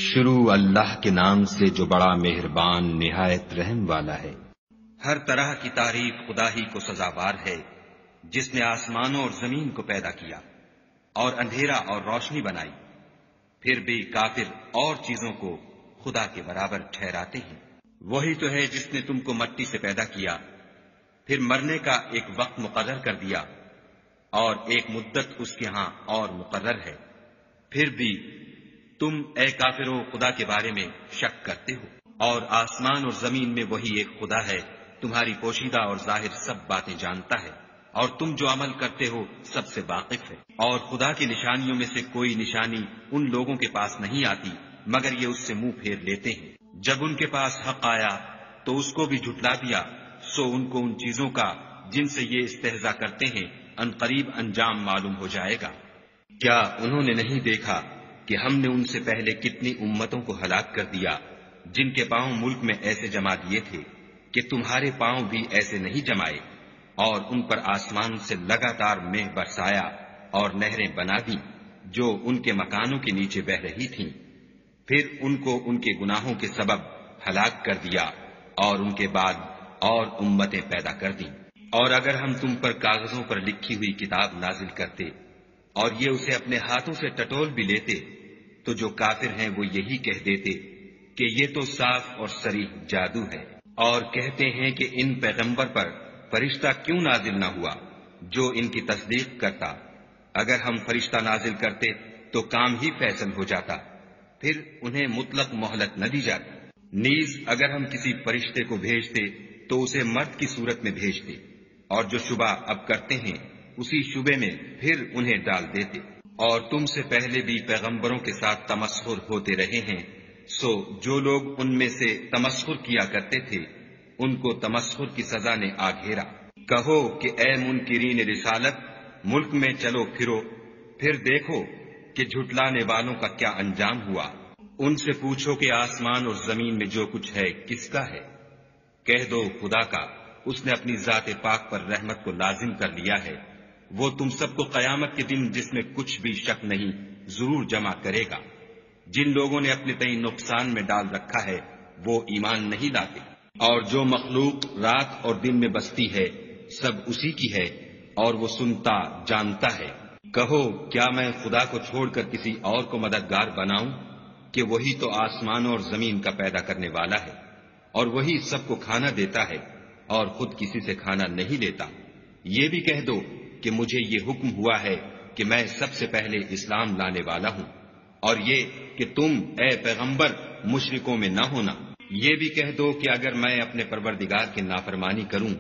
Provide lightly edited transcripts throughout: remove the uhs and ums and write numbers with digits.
شروع اللہ کے نام سے جو بڑا مہربان نہایت رحم والا ہے۔ ہر طرح کی تعریف خدا ہی کو سزاوار ہے، جس نے آسمانوں اور زمین کو پیدا کیا اور اندھیرا اور روشنی بنائی، پھر بھی کافر اور چیزوں کو خدا کے برابر ٹھہراتے ہیں۔ وہی تو ہے جس نے تم کو مٹی سے پیدا کیا، پھر مرنے کا ایک وقت مقرر کر دیا اور ایک مدت اس کے ہاں اور مقرر ہے، پھر بھی تم اے کافرو خدا کے بارے میں شک کرتے ہو۔ اور آسمان اور زمین میں وہی ایک خدا ہے، تمہاری پوشیدہ اور ظاہر سب باتیں جانتا ہے، اور تم جو عمل کرتے ہو سب سے واقف ہے۔ اور خدا کی نشانیوں میں سے کوئی نشانی ان لوگوں کے پاس نہیں آتی مگر یہ اس سے منہ پھیر لیتے ہیں۔ جب ان کے پاس حق آیا تو اس کو بھی جھٹلا دیا، سو ان کو ان چیزوں کا جن سے یہ استہزاء کرتے ہیں عنقریب انجام معلوم ہو جائے گا۔ کیا انہوں نے نہیں دیکھا کہ ہم نے ان سے پہلے کتنی امتوں کو ہلاک کر دیا جن کے پاؤں ملک میں ایسے جما دیے تھے کہ تمہارے پاؤں بھی ایسے نہیں جمائے، اور ان پر آسمان سے لگاتار مہ برسایا اور نہریں بنا دی جو ان کے مکانوں کے نیچے بہ رہی تھیں، پھر ان کو ان کے گناہوں کے سبب ہلاک کر دیا اور ان کے بعد اور امتیں پیدا کر دیں۔ اور اگر ہم تم پر کاغذوں پر لکھی ہوئی کتاب نازل کرتے اور یہ اسے اپنے ہاتھوں سے ٹٹول بھی لیتے تو جو کافر ہیں وہ یہی کہہ دیتے کہ یہ تو صاف اور صریح جادو ہے، اور کہتے ہیں کہ ان پیغمبر پر فرشتہ کیوں نازل نہ ہوا جو ان کی تصدیق کرتا۔ اگر ہم فرشتہ نازل کرتے تو کام ہی فیصل ہو جاتا، پھر انہیں مطلق مہلت نہ دی جاتی۔ نیز اگر ہم کسی فرشتے کو بھیجتے تو اسے مرد کی صورت میں بھیجتے، اور جو شبہ اب کرتے ہیں اسی شبے میں پھر انہیں ڈال دیتے۔ اور تم سے پہلے بھی پیغمبروں کے ساتھ تمسخر ہوتے رہے ہیں، سو جو لوگ ان میں سے تمسخر کیا کرتے تھے ان کو تمسخر کی سزا نے آ گھیرا۔ کہو کہ اے منکرین رسالت، ملک میں چلو پھرو، پھر دیکھو کہ جھٹلانے والوں کا کیا انجام ہوا۔ ان سے پوچھو کہ آسمان اور زمین میں جو کچھ ہے کس کا ہے؟ کہہ دو خدا کا، اس نے اپنی ذات پاک پر رحمت کو لازم کر لیا ہے۔ وہ تم سب کو قیامت کے دن جس میں کچھ بھی شک نہیں ضرور جمع کرے گا۔ جن لوگوں نے اپنے تئیں نقصان میں ڈال رکھا ہے وہ ایمان نہیں لاتے، اور جو مخلوق رات اور دن میں بستی ہے سب اسی کی ہے، اور وہ سنتا جانتا ہے۔ کہو کیا میں خدا کو چھوڑ کر کسی اور کو مددگار بناؤں کہ وہی تو آسمان اور زمین کا پیدا کرنے والا ہے، اور وہی سب کو کھانا دیتا ہے اور خود کسی سے کھانا نہیں لیتا۔ یہ بھی کہہ دو کہ مجھے یہ حکم ہوا ہے کہ میں سب سے پہلے اسلام لانے والا ہوں، اور یہ کہ تم اے پیغمبر مشرکوں میں نہ ہونا۔ یہ بھی کہہ دو کہ اگر میں اپنے پروردگار کی نافرمانی کروں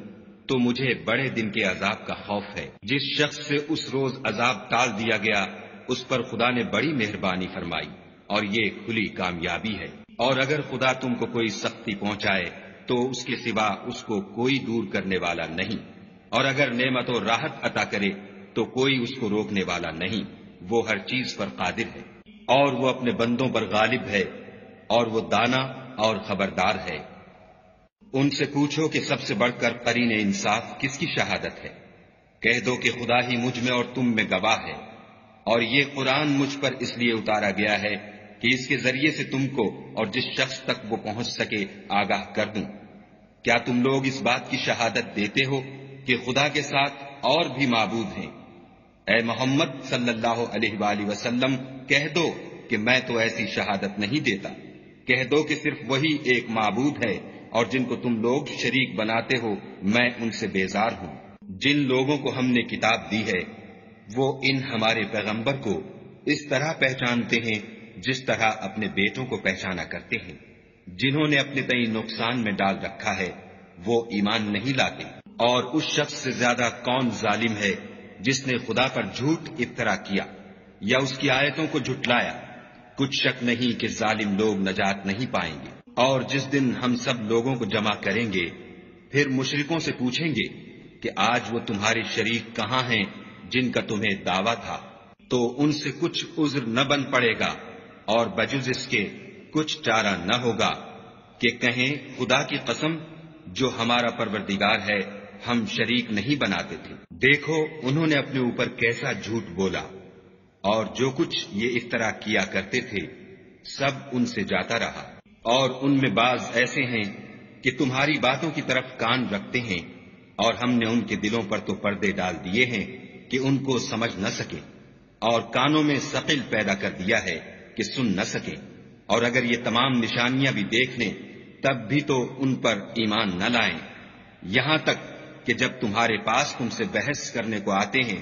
تو مجھے بڑے دن کے عذاب کا خوف ہے۔ جس شخص سے اس روز عذاب ٹال دیا گیا اس پر خدا نے بڑی مہربانی فرمائی، اور یہ کھلی کامیابی ہے۔ اور اگر خدا تم کو کوئی سختی پہنچائے تو اس کے سوا اس کو کوئی دور کرنے والا نہیں، اور اگر نعمت و راحت عطا کرے تو کوئی اس کو روکنے والا نہیں۔ وہ ہر چیز پر قادر ہے، اور وہ اپنے بندوں پر غالب ہے، اور وہ دانا اور خبردار ہے۔ ان سے پوچھو کہ سب سے بڑھ کر قرین انصاف کس کی شہادت ہے؟ کہہ دو کہ خدا ہی مجھ میں اور تم میں گواہ ہے، اور یہ قرآن مجھ پر اس لیے اتارا گیا ہے کہ اس کے ذریعے سے تم کو اور جس شخص تک وہ پہنچ سکے آگاہ کر دوں۔ کیا تم لوگ اس بات کی شہادت دیتے ہو کہ خدا کے ساتھ اور بھی معبود ہیں؟ اے محمد صلی اللہ علیہ وآلہ وسلم کہہ دو کہ میں تو ایسی شہادت نہیں دیتا۔ کہہ دو کہ صرف وہی ایک معبود ہے، اور جن کو تم لوگ شریک بناتے ہو میں ان سے بیزار ہوں۔ جن لوگوں کو ہم نے کتاب دی ہے وہ ان ہمارے پیغمبر کو اس طرح پہچانتے ہیں جس طرح اپنے بیٹوں کو پہچانا کرتے ہیں۔ جنہوں نے اپنے تئیں نقصان میں ڈال رکھا ہے وہ ایمان نہیں لاتے۔ اور اس شخص سے زیادہ کون ظالم ہے جس نے خدا پر جھوٹ افطرا کیا یا اس کی آیتوں کو جھٹلایا؟ کچھ شک نہیں کہ ظالم لوگ نجات نہیں پائیں گے۔ اور جس دن ہم سب لوگوں کو جمع کریں گے پھر مشرکوں سے پوچھیں گے کہ آج وہ تمہارے شریک کہاں ہیں جن کا تمہیں دعویٰ تھا؟ تو ان سے کچھ عذر نہ بن پڑے گا، اور بجز اس کے کچھ چارہ نہ ہوگا کہ کہیں خدا کی قسم جو ہمارا پروردگار ہے ہم شریک نہیں بناتے تھے۔ دیکھو انہوں نے اپنے اوپر کیسا جھوٹ بولا، اور جو کچھ یہ افطرا کیا کرتے تھے سب ان سے جاتا رہا، اور ان میں بعض ایسے ہیں کہ تمہاری باتوں کی طرف کان رکھتے ہیں، اور ہم نے ان کے دلوں پر تو پردے ڈال دیے ہیں کہ ان کو سمجھ نہ سکیں، اور کانوں میں ثقل پیدا کر دیا ہے کہ سن نہ سکیں، اور اگر یہ تمام نشانیاں بھی دیکھ لیں تب بھی تو ان پر ایمان نہ لائیں، یہاں تک کہ جب تمہارے پاس تم سے بحث کرنے کو آتے ہیں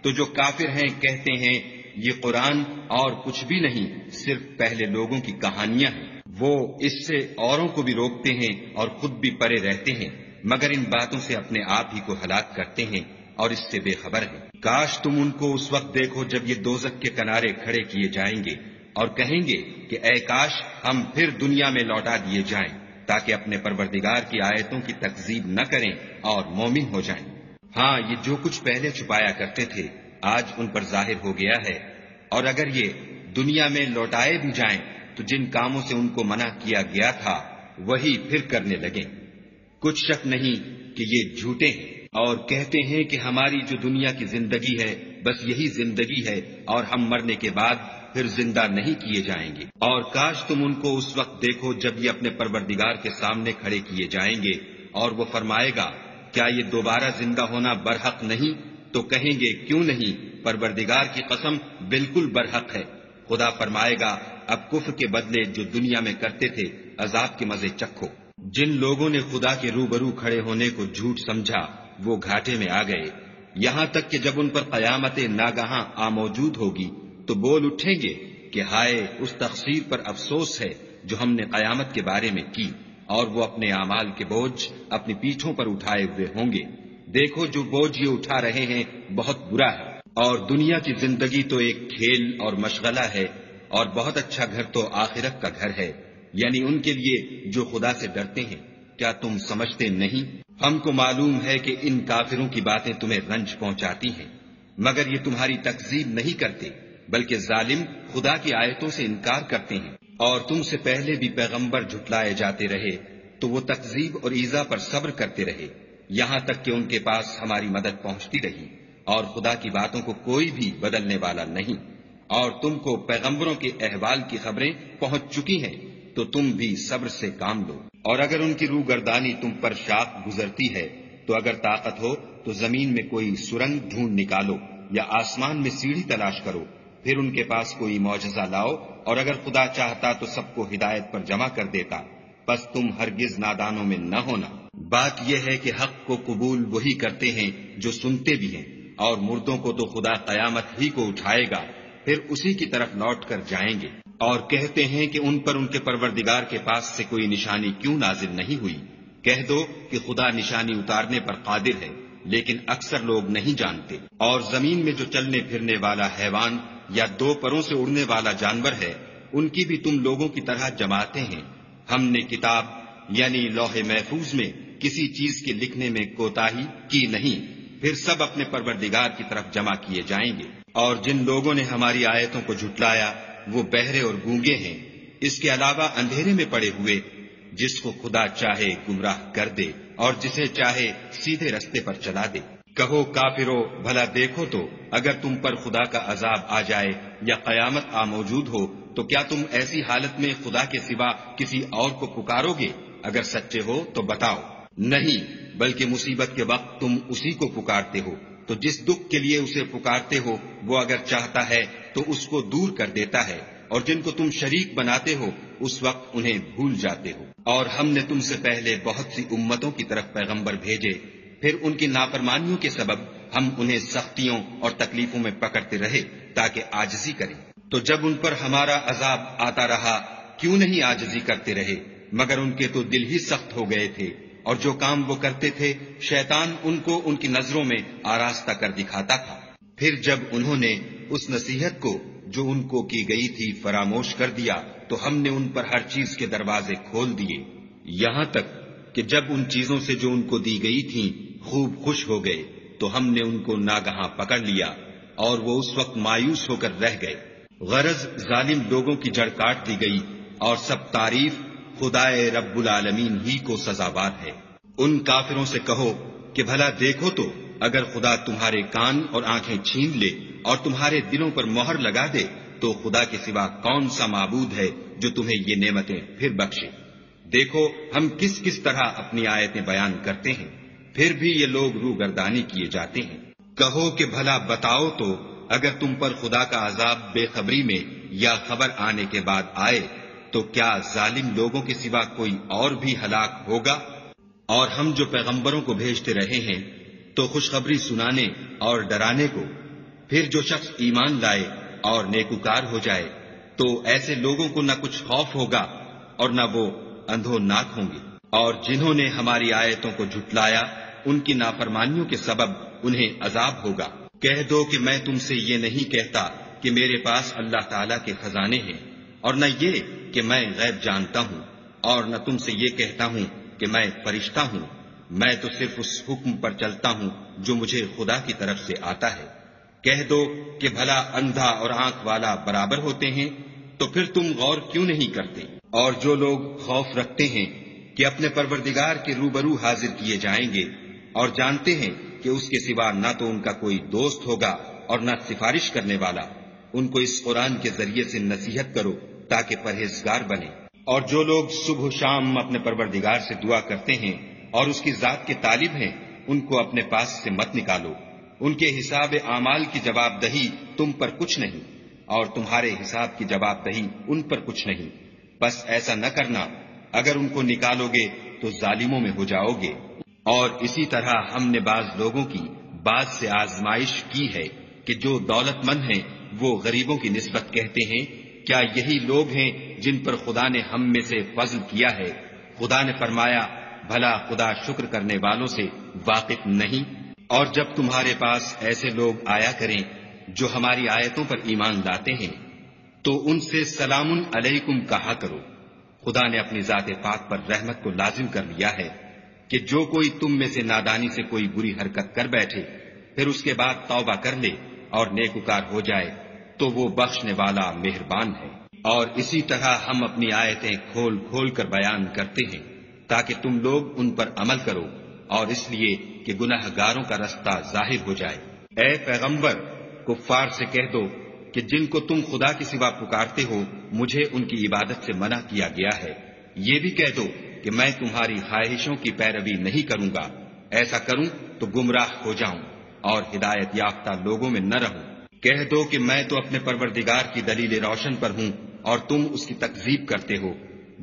تو جو کافر ہیں کہتے ہیں یہ قرآن اور کچھ بھی نہیں، صرف پہلے لوگوں کی کہانیاں ہیں۔ وہ اس سے اوروں کو بھی روکتے ہیں اور خود بھی پرے رہتے ہیں، مگر ان باتوں سے اپنے آپ ہی کو ہلاک کرتے ہیں اور اس سے بے خبر ہیں۔ کاش تم ان کو اس وقت دیکھو جب یہ دوزخ کے کنارے کھڑے کیے جائیں گے اور کہیں گے کہ اے کاش ہم پھر دنیا میں لوٹا دیے جائیں تاکہ اپنے پروردگار کی آیتوں کی تکذیب نہ کریں اور مومن ہو جائیں۔ ہاں، یہ جو کچھ پہلے چھپایا کرتے تھے آج ان پر ظاہر ہو گیا ہے، اور اگر یہ دنیا میں لوٹائے بھی جائیں تو جن کاموں سے ان کو منع کیا گیا تھا وہی پھر کرنے لگیں۔ کچھ شک نہیں کہ یہ جھوٹے ہیں اور کہتے ہیں کہ ہماری جو دنیا کی زندگی ہے بس یہی زندگی ہے اور ہم مرنے کے بعد پھر زندہ نہیں کیے جائیں گے۔ اور کاش تم ان کو اس وقت دیکھو جب یہ اپنے پروردگار کے سامنے کھڑے کیے جائیں گے اور وہ فرمائے گا کیا یہ دوبارہ زندہ ہونا برحق نہیں؟ تو کہیں گے کیوں نہیں، پروردگار کی قسم بالکل برحق ہے۔ خدا فرمائے گا اب کفر کے بدلے جو دنیا میں کرتے تھے عذاب کے مزے چکھو۔ جن لوگوں نے خدا کے روبرو کھڑے ہونے کو جھوٹ سمجھا وہ گھاٹے میں آ گئے، یہاں تک کہ جب ان پر قیامت ناگہاں موجود ہوگی تو بول اٹھیں گے کہ ہائے اس تقصیر پر افسوس ہے جو ہم نے قیامت کے بارے میں کی، اور وہ اپنے اعمال کے بوجھ اپنی پیٹھوں پر اٹھائے ہوئے ہوں گے۔ دیکھو جو بوجھ یہ اٹھا رہے ہیں بہت برا ہے، اور دنیا کی زندگی تو ایک کھیل اور مشغلہ ہے، اور بہت اچھا گھر تو آخرت کا گھر ہے، یعنی ان کے لیے جو خدا سے ڈرتے ہیں۔ کیا تم سمجھتے نہیں؟ ہم کو معلوم ہے کہ ان کافروں کی باتیں تمہیں رنج پہنچاتی ہیں، مگر یہ تمہاری تکذیب نہیں کرتے، بلکہ ظالم خدا کی آیتوں سے انکار کرتے ہیں، اور تم سے پہلے بھی پیغمبر جھٹلائے جاتے رہے تو وہ تکذیب اور ایذا پر صبر کرتے رہے، یہاں تک کہ ان کے پاس ہماری مدد پہنچتی رہی، اور خدا کی باتوں کو کوئی بھی بدلنے والا نہیں، اور تم کو پیغمبروں کے احوال کی خبریں پہنچ چکی ہیں تو تم بھی صبر سے کام لو۔ اور اگر ان کی روگردانی تم پر شاق گزرتی ہے تو اگر طاقت ہو تو زمین میں کوئی سرنگ ڈھونڈ نکالو یا آسمان میں سیڑھی تلاش کرو، پھر ان کے پاس کوئی معجزہ لاؤ، اور اگر خدا چاہتا تو سب کو ہدایت پر جمع کر دیتا، بس تم ہرگز نادانوں میں نہ ہونا۔ بات یہ ہے کہ حق کو قبول وہی کرتے ہیں جو سنتے بھی ہیں، اور مردوں کو تو خدا قیامت ہی کو اٹھائے گا، پھر اسی کی طرف لوٹ کر جائیں گے۔ اور کہتے ہیں کہ ان پر ان کے پروردگار کے پاس سے کوئی نشانی کیوں نازل نہیں ہوئی؟ کہہ دو کہ خدا نشانی اتارنے پر قادر ہے، لیکن اکثر لوگ نہیں جانتے۔ اور زمین میں جو چلنے پھرنے والا حیوان یا دو پروں سے اڑنے والا جانور ہے ان کی بھی تم لوگوں کی طرح جماعتیں ہیں۔ ہم نے کتاب یعنی لوح محفوظ میں کسی چیز کے لکھنے میں کوتاہی کی نہیں، پھر سب اپنے پروردگار کی طرف جمع کیے جائیں گے۔ اور جن لوگوں نے ہماری آیتوں کو جھٹلایا وہ بہرے اور گونگے ہیں، اس کے علاوہ اندھیرے میں پڑے ہوئے، جس کو خدا چاہے گمراہ کر دے اور جسے چاہے سیدھے رستے پر چلا دے۔ کہو کافرو بھلا دیکھو تو اگر تم پر خدا کا عذاب آ جائے یا قیامت موجود ہو تو کیا تم ایسی حالت میں خدا کے سوا کسی اور کو پکارو گے؟ اگر سچے ہو تو بتاؤ۔ نہیں، بلکہ مصیبت کے وقت تم اسی کو پکارتے ہو، تو جس دکھ کے لیے اسے پکارتے ہو وہ اگر چاہتا ہے تو اس کو دور کر دیتا ہے، اور جن کو تم شریک بناتے ہو اس وقت انہیں بھول جاتے ہو۔ اور ہم نے تم سے پہلے بہت سی امتوں کی طرف پیغمبر بھیجے، پھر ان کی نافرمانیوں کے سبب ہم انہیں سختیوں اور تکلیفوں میں پکڑتے رہے تاکہ عاجزی کریں۔ تو جب ان پر ہمارا عذاب آتا رہا کیوں نہیں عاجزی کرتے رہے، مگر ان کے تو دل ہی سخت ہو گئے تھے، اور جو کام وہ کرتے تھے شیطان ان کو ان کی نظروں میں آراستہ کر دکھاتا تھا۔ پھر جب انہوں نے اس نصیحت کو جو ان کو کی گئی تھی فراموش کر دیا تو ہم نے ان پر ہر چیز کے دروازے کھول دیے، یہاں تک کہ جب ان چیزوں سے جو ان کو دی گئی تھیں خوب خوش ہو گئے تو ہم نے ان کو ناگہاں پکڑ لیا اور وہ اس وقت مایوس ہو کر رہ گئے۔ غرض ظالم لوگوں کی جڑ کاٹ دی گئی، اور سب تعریف خدائے رب العالمین ہی کو سزاوار ہے۔ ان کافروں سے کہو کہ بھلا دیکھو تو اگر خدا تمہارے کان اور آنکھیں چھین لے اور تمہارے دلوں پر مہر لگا دے تو خدا کے سوا کون سا معبود ہے جو تمہیں یہ نعمتیں پھر بخشے۔ دیکھو ہم کس کس طرح اپنی آیتیں بیان کرتے ہیں، پھر بھی یہ لوگ روگردانی کیے جاتے ہیں۔ کہو کہ بھلا بتاؤ تو اگر تم پر خدا کا عذاب بے خبری میں یا خبر آنے کے بعد آئے تو کیا ظالم لوگوں کے سوا کوئی اور بھی ہلاک ہوگا؟ اور ہم جو پیغمبروں کو بھیجتے رہے ہیں تو خوشخبری سنانے اور ڈرانے کو، پھر جو شخص ایمان لائے اور نیکوکار ہو جائے تو ایسے لوگوں کو نہ کچھ خوف ہوگا اور نہ وہ اندھوناک ہوں گے۔ اور جنہوں نے ہماری آیتوں کو جھٹلایا ان کی نافرمانیوں کے سبب انہیں عذاب ہوگا۔ کہہ دو کہ میں تم سے یہ نہیں کہتا کہ میرے پاس اللہ تعالیٰ کے خزانے ہیں، اور نہ یہ کہ میں غیب جانتا ہوں، اور نہ تم سے یہ کہتا ہوں کہ میں فرشتہ ہوں۔ میں تو صرف اس حکم پر چلتا ہوں جو مجھے خدا کی طرف سے آتا ہے۔ کہہ دو کہ بھلا اندھا اور آنکھ والا برابر ہوتے ہیں، تو پھر تم غور کیوں نہیں کرتے؟ اور جو لوگ خوف رکھتے ہیں کہ اپنے پروردگار کے روبرو حاضر کیے جائیں گے اور جانتے ہیں کہ اس کے سوا نہ تو ان کا کوئی دوست ہوگا اور نہ سفارش کرنے والا، ان کو اس قرآن کے ذریعے سے نصیحت کرو تاکہ پرہیزگار بنے۔ اور جو لوگ صبح و شام اپنے پروردگار سے دعا کرتے ہیں اور اس کی ذات کے طالب ہیں، ان کو اپنے پاس سے مت نکالو۔ ان کے حساب اعمال کی جواب دہی تم پر کچھ نہیں، اور تمہارے حساب کی جواب دہی ان پر کچھ نہیں۔ بس ایسا نہ کرنا، اگر ان کو نکالو گے تو ظالموں میں ہو جاؤ گے۔ اور اسی طرح ہم نے بعض لوگوں کی بعض سے آزمائش کی ہے کہ جو دولت مند ہیں وہ غریبوں کی نسبت کہتے ہیں کیا یہی لوگ ہیں جن پر خدا نے ہم میں سے فضل کیا ہے؟ خدا نے فرمایا بھلا خدا شکر کرنے والوں سے واقف نہیں؟ اور جب تمہارے پاس ایسے لوگ آیا کریں جو ہماری آیتوں پر ایمان لاتے ہیں تو ان سے سلام علیکم کہا کرو۔ خدا نے اپنی ذات پاک پر رحمت کو لازم کر لیا ہے کہ جو کوئی تم میں سے نادانی سے کوئی بری حرکت کر بیٹھے پھر اس کے بعد توبہ کر لے اور نیکوکار ہو جائے تو وہ بخشنے والا مہربان ہے۔ اور اسی طرح ہم اپنی آیتیں کھول کھول کر بیان کرتے ہیں تاکہ تم لوگ ان پر عمل کرو، اور اس لیے کہ گناہ گاروں کا رستہ ظاہر ہو جائے۔ اے پیغمبر، کفار سے کہہ دو کہ جن کو تم خدا کے سوا پکارتے ہو مجھے ان کی عبادت سے منع کیا گیا ہے۔ یہ بھی کہہ دو کہ میں تمہاری خواہشوں کی پیروی نہیں کروں گا، ایسا کروں تو گمراہ ہو جاؤں اور ہدایت یافتہ لوگوں میں نہ رہوں۔ کہہ دو کہ میں تو اپنے پروردگار کی دلیل روشن پر ہوں اور تم اس کی تکذیب کرتے ہو۔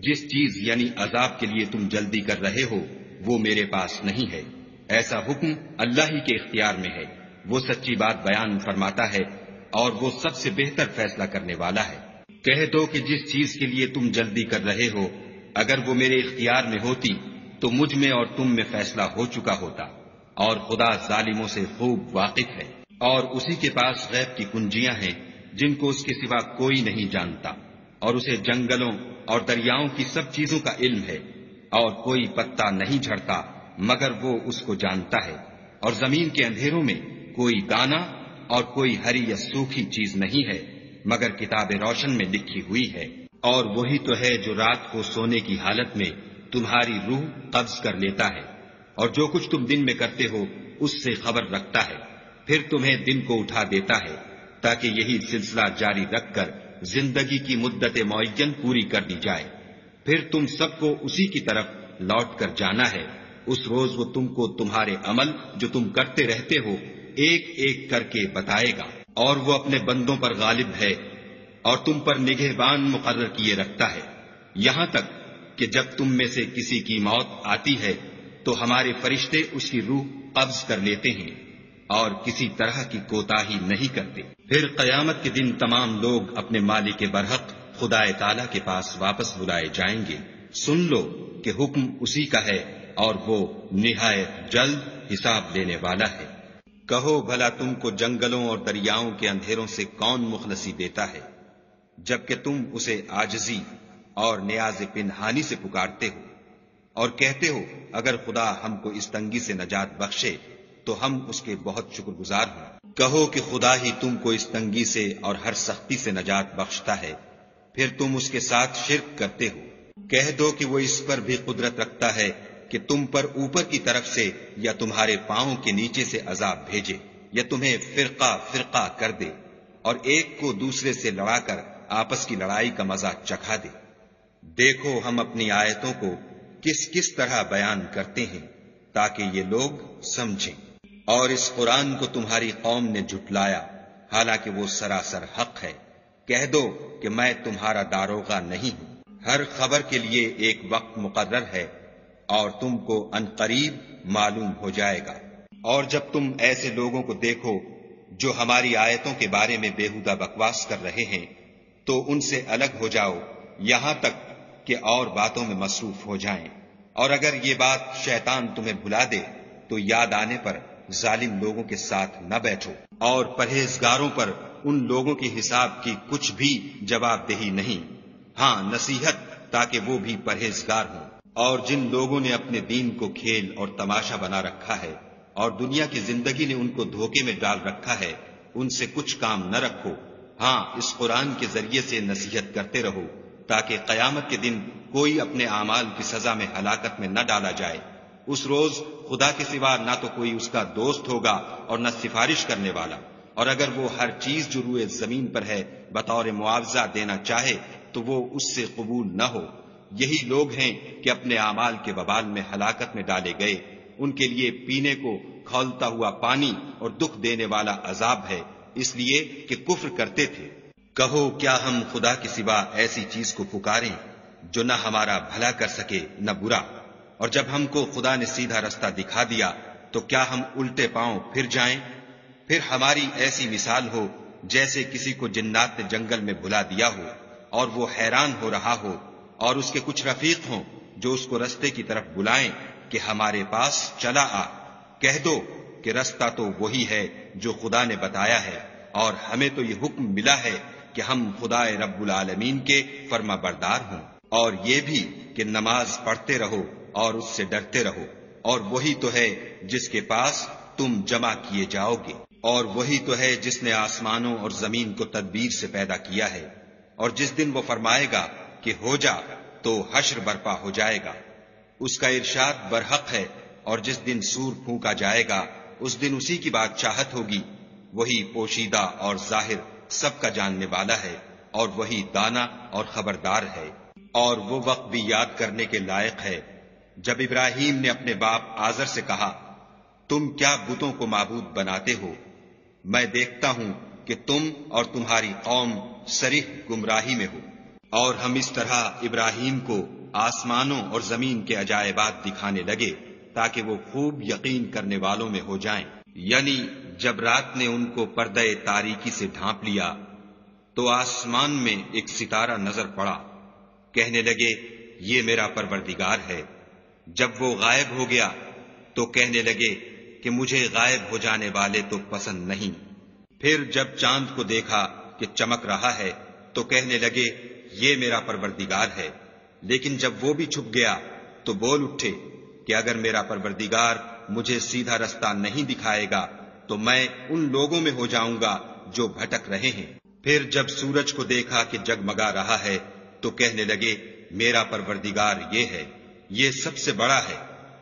جس چیز یعنی عذاب کے لیے تم جلدی کر رہے ہو وہ میرے پاس نہیں ہے، ایسا حکم اللہ ہی کے اختیار میں ہے۔ وہ سچی بات بیان فرماتا ہے اور وہ سب سے بہتر فیصلہ کرنے والا ہے۔ کہہ دو کہ جس چیز کے لیے تم جلدی کر رہے ہو اگر وہ میرے اختیار میں ہوتی تو مجھ میں اور تم میں فیصلہ ہو چکا ہوتا، اور خدا ظالموں سے خوب واقف ہے۔ اور اسی کے پاس غیب کی کنجیاں ہیں جن کو اس کے سوا کوئی نہیں جانتا، اور اسے جنگلوں اور دریاؤں کی سب چیزوں کا علم ہے، اور کوئی پتا نہیں جھڑتا مگر وہ اس کو جانتا ہے، اور زمین کے اندھیروں میں کوئی دانہ اور کوئی ہری یا سوکھی چیز نہیں ہے مگر کتاب روشن میں لکھی ہوئی ہے۔ اور وہی تو ہے جو رات کو سونے کی حالت میں تمہاری روح قبض کر لیتا ہے، اور جو کچھ تم دن میں کرتے ہو اس سے خبر رکھتا ہے، پھر تمہیں دن کو اٹھا دیتا ہے تاکہ یہی سلسلہ جاری رکھ کر زندگی کی مدت معین پوری کر دی جائے۔ پھر تم سب کو اسی کی طرف لوٹ کر جانا ہے۔ اس روز وہ تم کو تمہارے عمل جو تم کرتے رہتے ہو ایک ایک کر کے بتائے گا، اور وہ اپنے بندوں پر غالب ہے اور تم پر نگہبان مقرر کیے رکھتا ہے، یہاں تک کہ جب تم میں سے کسی کی موت آتی ہے تو ہمارے فرشتے اس کی روح قبض کر لیتے ہیں اور کسی طرح کی کوتاہی نہیں کرتے۔ پھر قیامت کے دن تمام لوگ اپنے مالک برحق خدا تعالی کے پاس واپس بلائے جائیں گے۔ سن لو کہ حکم اسی کا ہے اور وہ نہایت جلد حساب لینے والا ہے۔ کہو بھلا تم کو جنگلوں اور دریاؤں کے اندھیروں سے کون مخلصی دیتا ہے جبکہ تم اسے عاجزی اور نیاز پنہانی سے پکارتے ہو، اور کہتے ہو اگر خدا ہم کو اس تنگی سے نجات بخشے تو ہم اس کے بہت شکر گزار ہوں۔ کہو کہ خدا ہی تم کو اس تنگی سے اور ہر سختی سے نجات بخشتا ہے، پھر تم اس کے ساتھ شرک کرتے ہو۔ کہہ دو کہ وہ اس پر بھی قدرت رکھتا ہے کہ تم پر اوپر کی طرف سے یا تمہارے پاؤں کے نیچے سے عذاب بھیجے، یا تمہیں فرقہ فرقہ کر دے اور ایک کو دوسرے سے لڑا کر آپس کی لڑائی کا مزہ چکھا دے۔ دیکھو ہم اپنی آیتوں کو کس کس طرح بیان کرتے ہیں تاکہ یہ لوگ سمجھیں۔ اور اس قرآن کو تمہاری قوم نے جھٹلایا حالانکہ وہ سراسر حق ہے۔ کہہ دو کہ میں تمہارا داروغہ نہیں ہوں، ہر خبر کے لیے ایک وقت مقرر ہے اور تم کو عنقریب معلوم ہو جائے گا۔ اور جب تم ایسے لوگوں کو دیکھو جو ہماری آیتوں کے بارے میں بےہودہ بکواس کر رہے ہیں تو ان سے الگ ہو جاؤ یہاں تک کہ اور باتوں میں مصروف ہو جائیں، اور اگر یہ بات شیطان تمہیں بھلا دے تو یاد آنے پر ظالم لوگوں کے ساتھ نہ بیٹھو، اور پرہیزگاروں پر ان لوگوں کے حساب کی کچھ بھی جواب دہی نہیں، ہاں نصیحت تاکہ وہ بھی پرہیزگار ہوں۔ اور جن لوگوں نے اپنے دین کو کھیل اور تماشا بنا رکھا ہے اور دنیا کی زندگی نے ان کو دھوکے میں ڈال رکھا ہے، ان سے کچھ کام نہ رکھو، ہاں اس قرآن کے ذریعے سے نصیحت کرتے رہو تاکہ قیامت کے دن کوئی اپنے اعمال کی سزا میں ہلاکت میں نہ ڈالا جائے۔ اس روز خدا کے سوا نہ تو کوئی اس کا دوست ہوگا اور نہ سفارش کرنے والا، اور اگر وہ ہر چیز جو روئے زمین پر ہے بطور معاوضہ دینا چاہے تو وہ اس سے قبول نہ ہو۔ یہی لوگ ہیں کہ اپنے اعمال کے وبال میں ہلاکت میں ڈالے گئے، ان کے لیے پینے کو کھولتا ہوا پانی اور دکھ دینے والا عذاب ہے، اس لیے کہ کفر کرتے تھے۔ کہو کیا ہم خدا کے سوا ایسی چیز کو پکاریں جو نہ ہمارا بھلا کر سکے نہ برا؟ اور جب ہم کو خدا نے سیدھا رستہ دکھا دیا تو کیا ہم الٹے پاؤں پھر جائیں؟ پھر ہماری ایسی مثال ہو جیسے کسی کو جنات نے جنگل میں بھلا دیا ہو اور وہ حیران ہو رہا ہو، اور اس کے کچھ رفیق ہوں جو اس کو رستے کی طرف بلائیں کہ ہمارے پاس چلا آ۔ کہہ دو کہ رستہ تو وہی ہے جو خدا نے بتایا ہے، اور ہمیں تو یہ حکم ملا ہے کہ ہم خدا رب العالمین کے فرما بردار ہوں، اور یہ بھی کہ نماز پڑھتے رہو اور اس سے ڈرتے رہو، اور وہی تو ہے جس کے پاس تم جمع کیے جاؤ گے، اور وہی تو ہے جس نے آسمانوں اور زمین کو تدبیر سے پیدا کیا ہے، اور جس دن وہ فرمائے گا کہ ہو جا تو حشر برپا ہو جائے گا، اس کا ارشاد برحق ہے، اور جس دن سور پھونکا جائے گا اس دن اسی کی بادشاہت ہوگی، وہی پوشیدہ اور ظاہر سب کا جاننے والا ہے، اور وہی دانا اور خبردار ہے۔ اور وہ وقت بھی یاد کرنے کے لائق ہے جب ابراہیم نے اپنے باپ آزر سے کہا، تم کیا بتوں کو معبود بناتے ہو؟ میں دیکھتا ہوں کہ تم اور تمہاری قوم صریح گمراہی میں ہو۔ اور ہم اس طرح ابراہیم کو آسمانوں اور زمین کے عجائبات دکھانے لگے تاکہ وہ خوب یقین کرنے والوں میں ہو جائیں۔ یعنی جب رات نے ان کو پردہ تاریکی سے ڈھانپ لیا تو آسمان میں ایک ستارہ نظر پڑا، کہنے لگے یہ میرا پروردگار ہے۔ جب وہ غائب ہو گیا تو کہنے لگے کہ مجھے غائب ہو جانے والے تو پسند نہیں۔ پھر جب چاند کو دیکھا کہ چمک رہا ہے تو کہنے لگے یہ میرا پروردگار ہے، لیکن جب وہ بھی چھپ گیا تو بول اٹھے کہ اگر میرا پروردگار مجھے سیدھا رستہ نہیں دکھائے گا تو میں ان لوگوں میں ہو جاؤں گا جو بھٹک رہے ہیں۔ پھر جب سورج کو دیکھا کہ جگمگا رہا ہے تو کہنے لگے میرا پروردگار یہ ہے، یہ سب سے بڑا ہے۔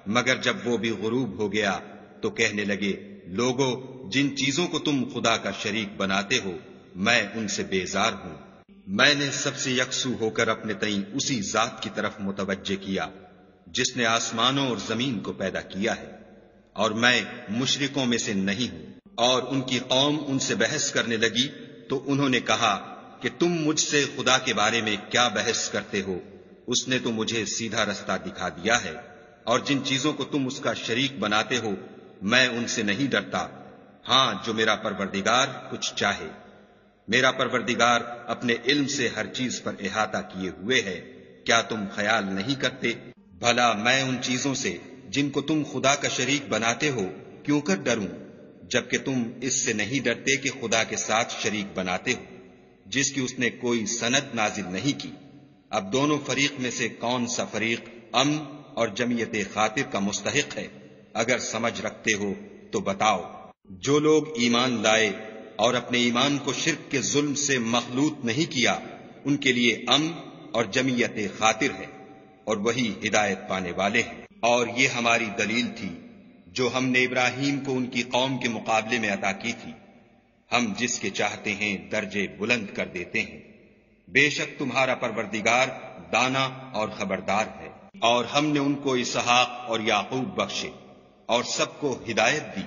مگر جب وہ بھی غروب ہو گیا تو کہنے لگے لوگو جن چیزوں کو تم خدا کا شریک بناتے ہو میں ان سے بیزار ہوں۔ میں نے سب سے یکسو ہو کر اپنے تئیں اسی ذات کی طرف متوجہ کیا جس نے آسمانوں اور زمین کو پیدا کیا ہے، اور میں مشرکوں میں سے نہیں ہوں۔ اور ان کی قوم ان سے بحث کرنے لگی تو انہوں نے کہا کہ تم مجھ سے خدا کے بارے میں کیا بحث کرتے ہو؟ اس نے تو مجھے سیدھا رستہ دکھا دیا ہے، اور جن چیزوں کو تم اس کا شریک بناتے ہو میں ان سے نہیں ڈرتا، ہاں جو میرا پروردگار کچھ چاہے۔ میرا پروردگار اپنے علم سے ہر چیز پر احاطہ کیے ہوئے ہے، کیا تم خیال نہیں کرتے؟ بھلا میں ان چیزوں سے جن کو تم خدا کا شریک بناتے ہو کیوں کر ڈروں، جبکہ تم اس سے نہیں ڈرتے کہ خدا کے ساتھ شریک بناتے ہو جس کی اس نے کوئی سند نازل نہیں کی۔ اب دونوں فریق میں سے کون سا فریق امن اور جمعیت خاطر کا مستحق ہے؟ اگر سمجھ رکھتے ہو تو بتاؤ۔ جو لوگ ایمان لائے اور اپنے ایمان کو شرک کے ظلم سے مخلوط نہیں کیا ان کے لیے امن اور جمعیت خاطر ہے، اور وہی ہدایت پانے والے ہیں۔ اور یہ ہماری دلیل تھی جو ہم نے ابراہیم کو ان کی قوم کے مقابلے میں عطا کی تھی، ہم جس کے چاہتے ہیں درجے بلند کر دیتے ہیں۔ بے شک تمہارا پروردگار دانا اور خبردار ہے۔ اور ہم نے ان کو اسحاق اور یعقوب بخشے اور سب کو ہدایت دی،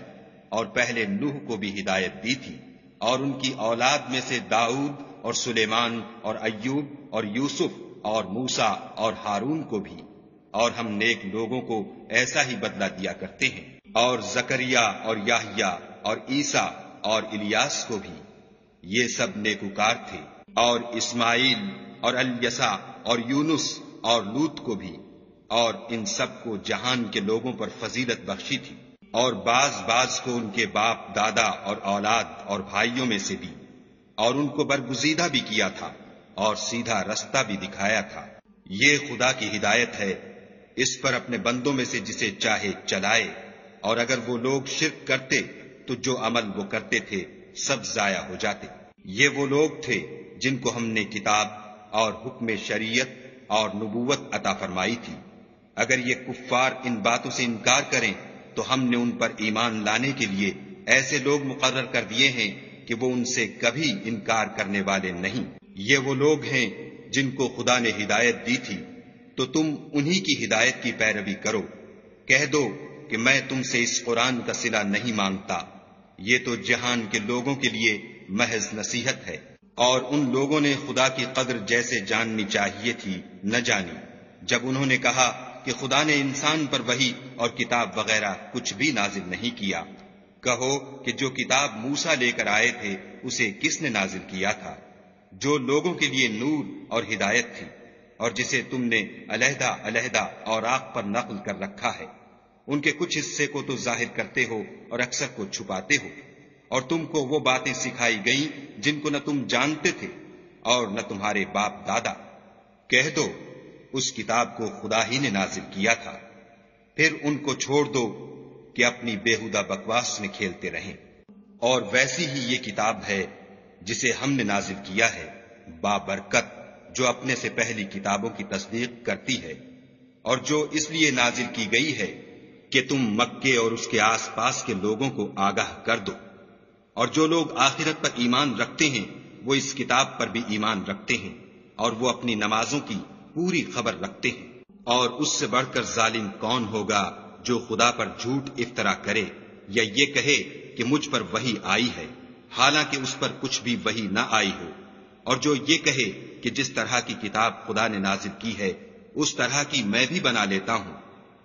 اور پہلے نوح کو بھی ہدایت دی تھی، اور ان کی اولاد میں سے داؤد اور سلیمان اور ایوب اور یوسف اور موسیٰ اور ہارون کو بھی، اور ہم نیک لوگوں کو ایسا ہی بدلہ دیا کرتے ہیں، اور زکریا اور یحییٰ اور عیسیٰ اور الیاس کو بھی، یہ سب نیکوکار تھے، اور اسماعیل اور الیسع اور یونس اور لوط کو بھی، اور ان سب کو جہان کے لوگوں پر فضیلت بخشی تھی، اور بعض کو ان کے باپ دادا اور اولاد اور بھائیوں میں سے بھی، اور ان کو برگزیدہ بھی کیا تھا اور سیدھا رستہ بھی دکھایا تھا۔ یہ خدا کی ہدایت ہے، اس پر اپنے بندوں میں سے جسے چاہے چلائے، اور اگر وہ لوگ شرک کرتے تو جو عمل وہ کرتے تھے سب ضائع ہو جاتے۔ یہ وہ لوگ تھے جن کو ہم نے کتاب اور حکم شریعت اور نبوت عطا فرمائی تھی۔ اگر یہ کفار ان باتوں سے انکار کریں تو ہم نے ان پر ایمان لانے کے لیے ایسے لوگ مقرر کر دیے ہیں کہ وہ ان سے کبھی انکار کرنے والے نہیں۔ یہ وہ لوگ ہیں جن کو خدا نے ہدایت دی تھی، تو تم انہی کی ہدایت کی پیروی کرو۔ کہہ دو کہ میں تم سے اس قرآن کا صلہ نہیں مانگتا، یہ تو جہان کے لوگوں کے لیے محض نصیحت ہے۔ اور ان لوگوں نے خدا کی قدر جیسے جاننی چاہیے تھی نہ جانی، جب انہوں نے کہا کہ خدا نے انسان پر وحی اور کتاب وغیرہ کچھ بھی نازل نہیں کیا۔ کہو کہ جو کتاب موسیٰ لے کر آئے تھے اسے کس نے نازل کیا تھا؟ جو لوگوں کے لیے نور اور ہدایت تھی، اور جسے تم نے علیحدہ علیحدہ اوراق پر نقل کر رکھا ہے۔ ان کے کچھ حصے کو تو ظاہر کرتے ہو اور اکثر کو چھپاتے ہو، اور تم کو وہ باتیں سکھائی گئیں جن کو نہ تم جانتے تھے اور نہ تمہارے باپ دادا۔ کہہ دو اس کتاب کو خدا ہی نے نازل کیا تھا، پھر ان کو چھوڑ دو کہ اپنی بیہودہ بکواس میں کھیلتے رہیں۔ اور ویسی ہی یہ کتاب ہے جسے ہم نے نازل کیا ہے، بابرکت، جو اپنے سے پہلی کتابوں کی تصدیق کرتی ہے، اور جو اس لیے نازل کی گئی ہے کہ تم مکے اور اس کے آس پاس کے لوگوں کو آگاہ کر دو۔ اور جو لوگ آخرت پر ایمان رکھتے ہیں وہ اس کتاب پر بھی ایمان رکھتے ہیں، اور وہ اپنی نمازوں کی پوری خبر رکھتے ہیں۔ اور اس سے بڑھ کر ظالم کون ہوگا جو خدا پر جھوٹ افطرا کرے یا یہ کہے کہ مجھ پر وحی آئی ہے، حالانکہ اس پر کچھ بھی وحی نہ آئی ہو، اور جو یہ کہے کہ جس طرح کی کتاب خدا نے نازل کی ہے اس طرح کی میں بھی بنا لیتا ہوں۔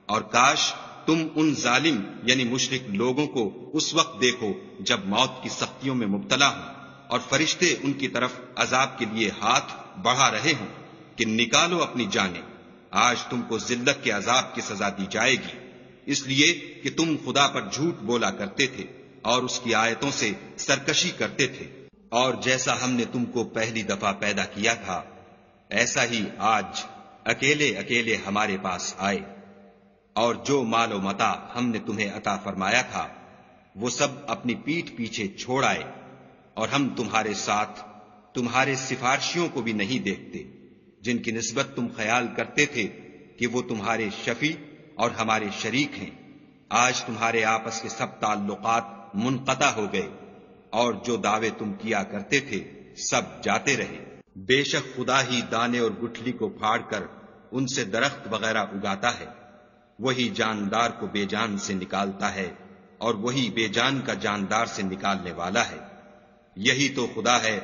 اور کاش تم ان ظالم یعنی مشرک لوگوں کو اس وقت دیکھو جب موت کی سختیوں میں مبتلا ہوں، اور فرشتے ان کی طرف عذاب کے لیے ہاتھ بڑھا رہے ہوں کہ نکالو اپنی جانیں، آج تم کو ذلت کے عذاب کی سزا دی جائے گی، اس لیے کہ تم خدا پر جھوٹ بولا کرتے تھے اور اس کی آیتوں سے سرکشی کرتے تھے۔ اور جیسا ہم نے تم کو پہلی دفعہ پیدا کیا تھا ایسا ہی آج اکیلے اکیلے ہمارے پاس آئے، اور جو مال و متاع ہم نے تمہیں عطا فرمایا تھا وہ سب اپنی پیٹھ پیچھے چھوڑ آئے، اور ہم تمہارے ساتھ تمہارے سفارشیوں کو بھی نہیں دیکھتے جن کی نسبت تم خیال کرتے تھے کہ وہ تمہارے شفیع اور ہمارے شریک ہیں۔ آج تمہارے آپس کے سب تعلقات منقطع ہو گئے، اور جو دعوے تم کیا کرتے تھے سب جاتے رہے۔ بے شک خدا ہی دانے اور گٹھلی کو پھاڑ کر ان سے درخت وغیرہ اگاتا ہے، وہی جاندار کو بے جان سے نکالتا ہے، اور وہی بے جان کا جاندار سے نکالنے والا ہے۔ یہی تو خدا ہے،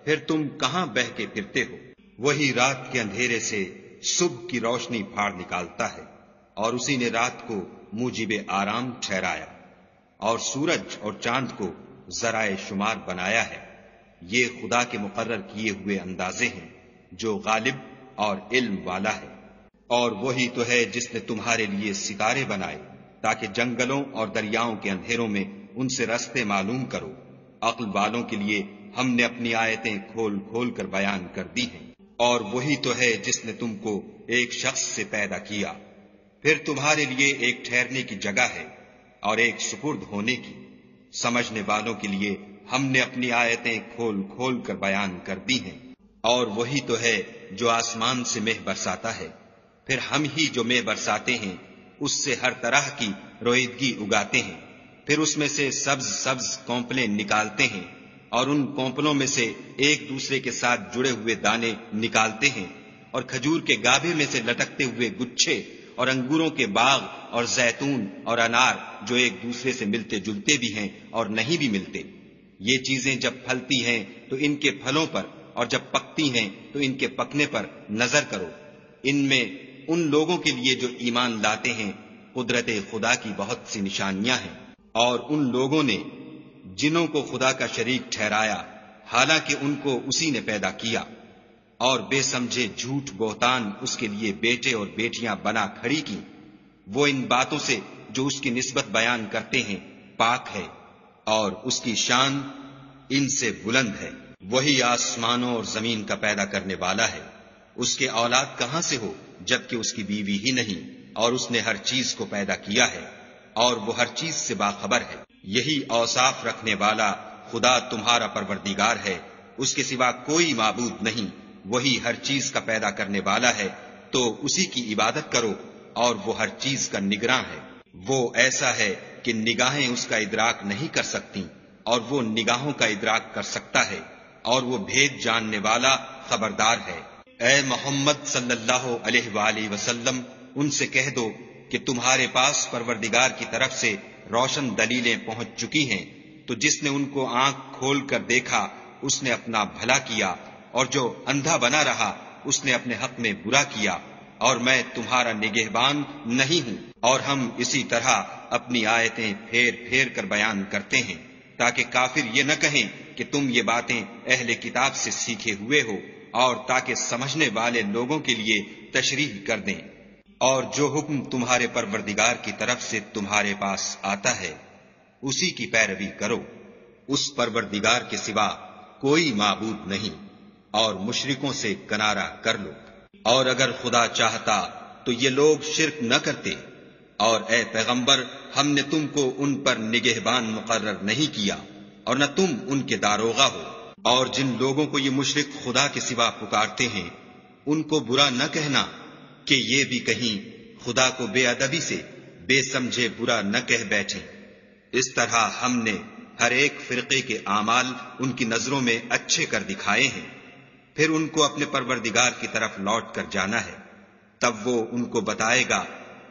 پھر تم کہاں بہہ کے پھرتے ہو؟ وہی رات کے اندھیرے سے صبح کی روشنی پھاڑ نکالتا ہے، اور اسی نے رات کو موجب آرام ٹھہرایا، اور سورج اور چاند کو ذرائع شمار بنایا ہے۔ یہ خدا کے مقرر کیے ہوئے اندازے ہیں جو غالب اور علم والا ہے۔ اور وہی تو ہے جس نے تمہارے لیے ستارے بنائے تاکہ جنگلوں اور دریاؤں کے اندھیروں میں ان سے رستے معلوم کرو۔ عقل والوں کے لیے ہم نے اپنی آیتیں کھول کھول کر بیان کر دی ہیں۔ اور وہی تو ہے جس نے تم کو ایک شخص سے پیدا کیا، پھر تمہارے لیے ایک ٹھہرنے کی جگہ ہے اور ایک سپرد ہونے کی۔ سمجھنے والوں کے لیے ہم نے اپنی آیتیں کھول کھول کر بیان کر دی ہیں۔ اور وہی تو ہے جو آسمان سے مہ برساتا ہے، پھر ہم ہی جو مہ برساتے ہیں اس سے ہر طرح کی رویدگی اگاتے ہیں، پھر اس میں سے سبز سبز کونپلیں نکالتے ہیں، اور ان کونپلوں میں سے ایک دوسرے کے ساتھ جڑے ہوئے دانے نکالتے ہیں، اور کھجور کے گابھے میں سے لٹکتے ہوئے گچھے اور انگوروں کے باغ اور زیتون اور انار جو ایک دوسرے سے ملتے جلتے بھی ہیں اور نہیں بھی ملتے. یہ چیزیں جب پھلتی ہیں تو ان کے پھلوں پر اور جب پکتی ہیں تو ان کے پکنے پر نظر کرو. ان میں ان لوگوں کے لیے جو ایمان لاتے ہیں قدرت خدا کی بہت سی نشانیاں ہیں. اور ان لوگوں نے جنوں کو خدا کا شریک ٹھہرایا حالانکہ ان کو اسی نے پیدا کیا، اور بے سمجھے جھوٹ بہتان اس کے لیے بیٹے اور بیٹیاں بنا کھڑی کی. وہ ان باتوں سے جو اس کی نسبت بیان کرتے ہیں پاک ہے، اور اس کی شان ان سے بلند ہے. وہی آسمانوں اور زمین کا پیدا کرنے والا ہے. اس کے اولاد کہاں سے ہو جبکہ اس کی بیوی ہی نہیں، اور اس نے ہر چیز کو پیدا کیا ہے اور وہ ہر چیز سے باخبر ہے. یہی اوصاف رکھنے والا خدا تمہارا پروردگار ہے، اس کے سوا کوئی معبود نہیں. وہی ہر چیز کا پیدا کرنے والا ہے، تو اسی کی عبادت کرو، اور وہ ہر چیز کا نگراں ہے. وہ ایسا ہے کہ نگاہیں اس کا ادراک نہیں کر سکتی، اور وہ نگاہوں کا ادراک کر سکتا ہے، اور وہ بھید جاننے والا خبردار ہے. اے محمد صلی اللہ علیہ وآلہ وسلم، ان سے کہہ دو کہ تمہارے پاس پروردگار کی طرف سے روشن دلیلیں پہنچ چکی ہیں، تو جس نے ان کو آنکھ کھول کر دیکھا اس نے اپنا بھلا کیا، اور جو اندھا بنا رہا اس نے اپنے حق میں برا کیا. اور میں تمہارا نگہبان نہیں ہوں. اور ہم اسی طرح اپنی آیتیں پھیر پھیر کر بیان کرتے ہیں تاکہ کافر یہ نہ کہیں کہ تم یہ باتیں اہل کتاب سے سیکھے ہوئے ہو، اور تاکہ سمجھنے والے لوگوں کے لیے تشریح کر دیں. اور جو حکم تمہارے پروردگار کی طرف سے تمہارے پاس آتا ہے اسی کی پیروی کرو. اس پروردگار کے سوا کوئی معبود نہیں، اور مشرکوں سے کنارہ کر لو. اور اگر خدا چاہتا تو یہ لوگ شرک نہ کرتے. اور اے پیغمبر، ہم نے تم کو ان پر نگہبان مقرر نہیں کیا، اور نہ تم ان کے داروغہ ہو. اور جن لوگوں کو یہ مشرک خدا کے سوا پکارتے ہیں ان کو برا نہ کہنا کہ یہ بھی کہیں خدا کو بے ادبی سے بے سمجھے برا نہ کہہ بیٹھیں. اس طرح ہم نے ہر ایک فرقے کے اعمال ان کی نظروں میں اچھے کر دکھائے ہیں، پھر ان کو اپنے پروردگار کی طرف لوٹ کر جانا ہے. تب وہ ان کو بتائے گا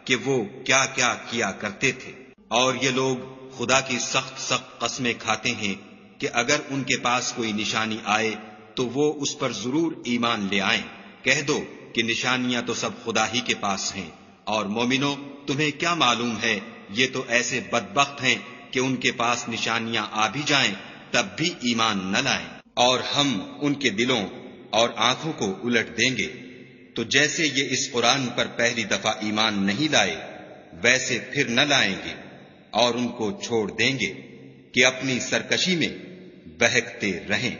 کہ وہ کیا کیا کیا کرتے تھے. اور یہ لوگ خدا کی سخت سخت قسمیں کھاتے ہیں کہ اگر ان کے پاس کوئی نشانی آئے تو وہ اس پر ضرور ایمان لے آئیں. کہہ دو کہ نشانیاں تو سب خدا ہی کے پاس ہیں، اور مومنو تمہیں کیا معلوم ہے یہ تو ایسے بدبخت ہیں کہ ان کے پاس نشانیاں آ بھی جائیں تب بھی ایمان نہ لائیں. اور ہم ان کے دلوں اور آنکھوں کو الٹ دیں گے. تو جیسے یہ اس قرآن پر پہلی دفعہ ایمان نہیں لائے ویسے پھر نہ لائیں گے، اور ان کو چھوڑ دیں گے کہ اپنی سرکشی میں بہکتے رہیں.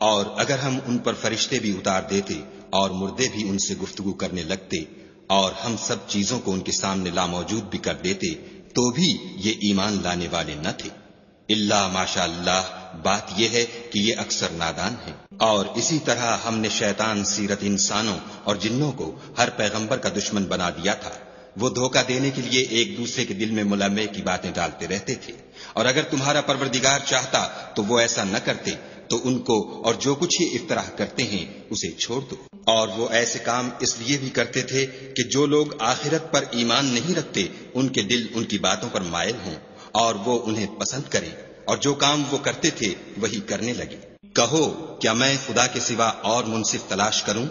اور اگر ہم ان پر فرشتے بھی اتار دیتے اور مردے بھی ان سے گفتگو کرنے لگتے اور ہم سب چیزوں کو ان کے سامنے لاموجود بھی کر دیتے تو بھی یہ ایمان لانے والے نہ تھے. اللہ ماشاء اللہ، بات یہ ہے کہ یہ اکثر نادان ہیں. اور اسی طرح ہم نے شیطان سیرت انسانوں اور جنوں کو ہر پیغمبر کا دشمن بنا دیا تھا. وہ دھوکہ دینے کے لیے ایک دوسرے کے دل میں ملمے کی باتیں ڈالتے رہتے تھے. اور اگر تمہارا پروردگار چاہتا تو وہ ایسا نہ کرتے، تو ان کو اور جو کچھ یہ افطراح کرتے ہیں اسے چھوڑ دو. اور وہ ایسے کام اس لیے بھی کرتے تھے کہ جو لوگ آخرت پر ایمان نہیں رکھتے ان کے دل ان کی باتوں پر مائل ہوں اور وہ انہیں پسند کریں، اور جو کام وہ کرتے تھے وہی کرنے لگے. کہو کیا میں خدا کے سوا اور منصف تلاش کروں،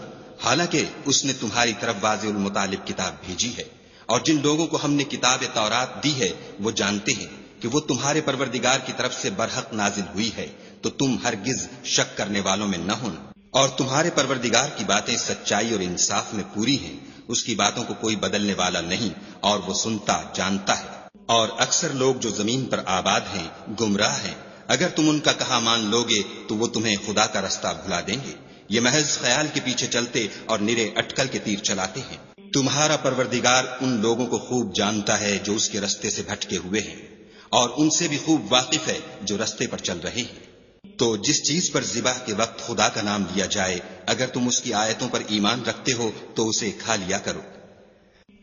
حالانکہ اس نے تمہاری طرف واضح المطالب کتاب بھیجی ہے. اور جن لوگوں کو ہم نے کتاب تورات دی ہے وہ جانتے ہیں کہ وہ تمہارے پروردگار کی طرف سے برحق نازل ہوئی ہے، تو تم ہرگز شک کرنے والوں میں نہ ہونا. اور تمہارے پروردگار کی باتیں سچائی اور انصاف میں پوری ہیں، اس کی باتوں کو کوئی بدلنے والا نہیں، اور وہ سنتا جانتا ہے. اور اکثر لوگ جو زمین پر آباد ہیں گمراہ ہیں. اگر تم ان کا کہا مان لوگے تو وہ تمہیں خدا کا رستہ بھلا دیں گے. یہ محض خیال کے پیچھے چلتے اور نرے اٹکل کے تیر چلاتے ہیں. تمہارا پروردگار ان لوگوں کو خوب جانتا ہے جو اس کے رستے سے بھٹکے ہوئے ہیں، اور ان سے بھی خوب واقف ہے جو رستے پر چل رہے ہیں. تو جس چیز پر ذبح کے وقت خدا کا نام لیا جائے اگر تم اس کی آیتوں پر ایمان رکھتے ہو تو اسے کھا لیا کرو.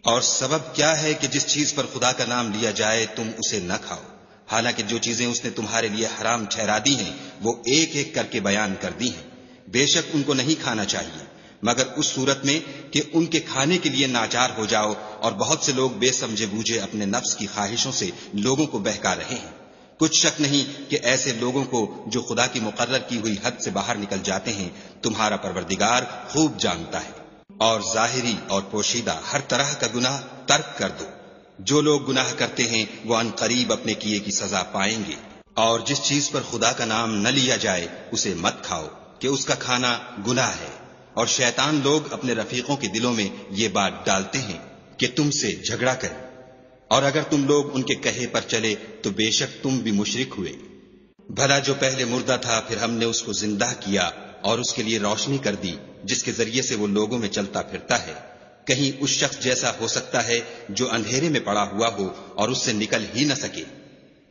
اور سبب کیا ہے کہ جس چیز پر خدا کا نام لیا جائے تم اسے نہ کھاؤ، حالانکہ جو چیزیں اس نے تمہارے لیے حرام ٹھہرا دی ہیں وہ ایک ایک کر کے بیان کر دی ہیں. بے شک ان کو نہیں کھانا چاہیے، مگر اس صورت میں کہ ان کے کھانے کے لیے ناچار ہو جاؤ، اور بہت سے لوگ بے سمجھے بوجھے اپنے نفس کی خواہشوں سے لوگوں کو بہکا رہے ہیں۔ کچھ شک نہیں کہ ایسے لوگوں کو جو خدا کی مقرر کی ہوئی حد سے باہر نکل جاتے ہیں تمہارا پروردگار خوب جانتا ہے۔ اور ظاہری اور پوشیدہ ہر طرح کا گناہ ترک کر دو۔ جو لوگ گناہ کرتے ہیں وہ ان قریب اپنے کیے کی سزا پائیں گے۔ اور جس چیز پر خدا کا نام نہ لیا جائے اسے مت کھاؤ کہ اس کا کھانا گناہ ہے۔ اور شیطان لوگ اپنے رفیقوں کے دلوں میں یہ بات ڈالتے ہیں کہ تم سے جھگڑا کریں، اور اگر تم لوگ ان کے کہے پر چلے تو بے شک تم بھی مشرک ہوئے۔ بھلا جو پہلے مردہ تھا پھر ہم نے اس کو زندہ کیا اور اس کے لیے روشنی کر دی جس کے ذریعے سے وہ لوگوں میں چلتا پھرتا ہے، کہیں اس شخص جیسا ہو سکتا ہے جو اندھیرے میں پڑا ہوا ہو اور اس سے نکل ہی نہ سکے۔